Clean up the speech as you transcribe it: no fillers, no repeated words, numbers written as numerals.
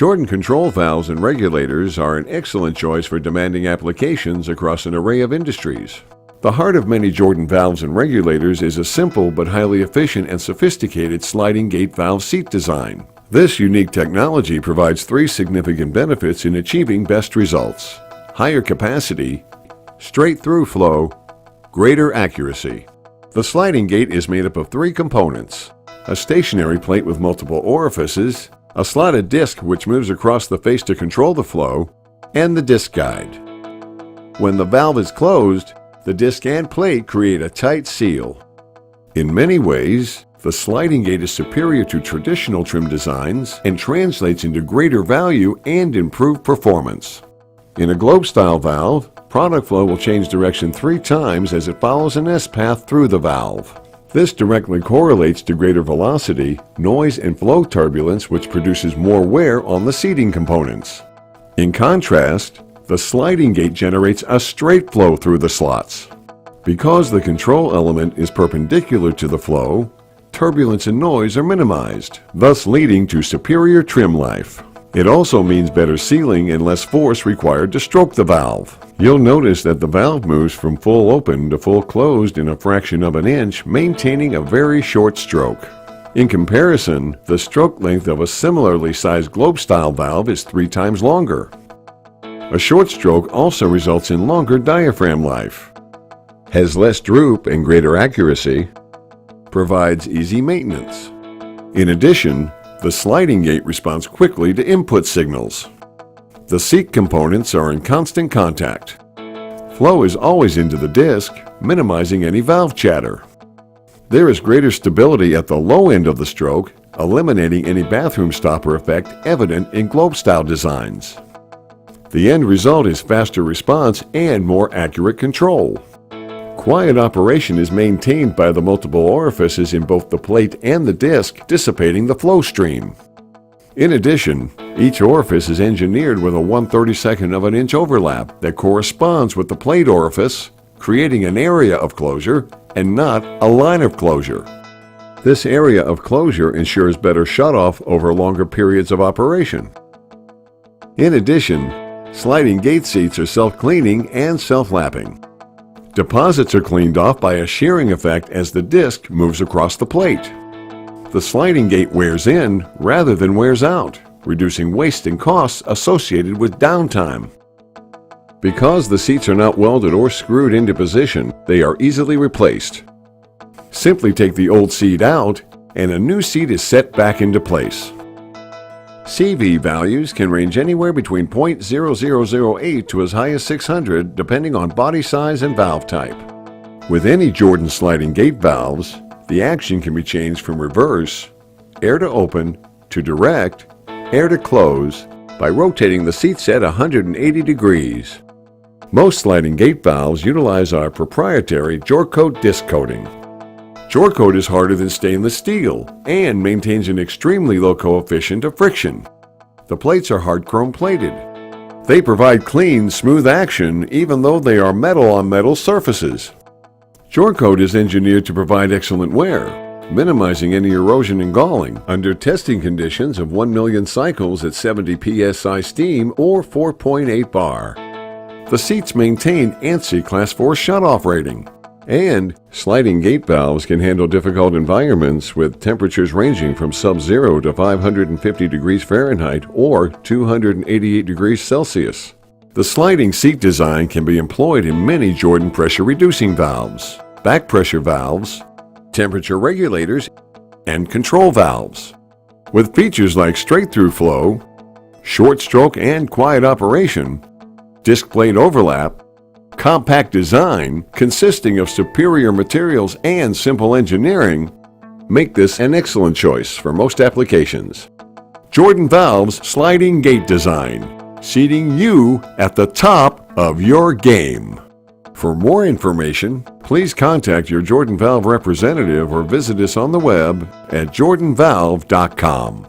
Jordan control valves and regulators are an excellent choice for demanding applications across an array of industries. The heart of many Jordan valves and regulators is a simple but highly efficient and sophisticated sliding gate valve seat design. This unique technology provides three significant benefits in achieving best results: higher capacity, straight-through flow, greater accuracy. The sliding gate is made up of three components: a stationary plate with multiple orifices, a slotted disc which moves across the face to control the flow, and the disc guide. When the valve is closed, the disc and plate create a tight seal. In many ways, the sliding gate is superior to traditional trim designs and translates into greater value and improved performance. In a globe-style valve, product flow will change direction 3 times as it follows an S-path through the valve. This directly correlates to greater velocity, noise, and flow turbulence, which produces more wear on the seating components. In contrast, the sliding gate generates a straight flow through the slots. Because the control element is perpendicular to the flow, turbulence and noise are minimized, thus leading to superior trim life. It also means better sealing and less force required to stroke the valve. You'll notice that the valve moves from full open to full closed in a fraction of an inch, maintaining a very short stroke. In comparison, the stroke length of a similarly sized globe-style valve is 3 times longer. A short stroke also results in longer diaphragm life, has less droop and greater accuracy, provides easy maintenance. In addition, the sliding gate responds quickly to input signals. The seat components are in constant contact. Flow is always into the disc, minimizing any valve chatter. There is greater stability at the low end of the stroke, eliminating any bathroom stopper effect evident in globe-style designs. The end result is faster response and more accurate control. Quiet operation is maintained by the multiple orifices in both the plate and the disc, dissipating the flow stream. In addition, each orifice is engineered with a 1/32 of an inch overlap that corresponds with the plate orifice, creating an area of closure and not a line of closure. This area of closure ensures better shutoff over longer periods of operation. In addition, sliding gate seats are self-cleaning and self-lapping. Deposits are cleaned off by a shearing effect as the disc moves across the plate. The sliding gate wears in rather than wears out, reducing waste and costs associated with downtime. Because the seats are not welded or screwed into position, they are easily replaced. Simply take the old seat out, and a new seat is set back into place. CV values can range anywhere between 0.0008 to as high as 600, depending on body size and valve type. With any Jordan sliding gate valves, the action can be changed from reverse, air to open, to direct, air to close, by rotating the seat set 180 degrees. Most sliding gate valves utilize our proprietary Jorcoat disc coating. Jorcoat is harder than stainless steel and maintains an extremely low coefficient of friction. The plates are hard chrome plated. They provide clean, smooth action even though they are metal-on-metal surfaces. Jorcoat is engineered to provide excellent wear, minimizing any erosion and galling under testing conditions of 1 million cycles at 70 psi steam or 4.8 bar. The seats maintain ANSI Class 4 shutoff rating. And sliding gate valves can handle difficult environments with temperatures ranging from sub-zero to 550 degrees Fahrenheit or 288 degrees Celsius. The sliding seat design can be employed in many Jordan pressure-reducing valves, back pressure valves, temperature regulators, and control valves. With features like straight-through flow, short stroke and quiet operation, disc plate overlap, compact design consisting of superior materials and simple engineering, make this an excellent choice for most applications. Jordan Valves Sliding Gate Design, seating you at the top of your game. For more information, please contact your Jordan Valve representative or visit us on the web at jordanvalve.com.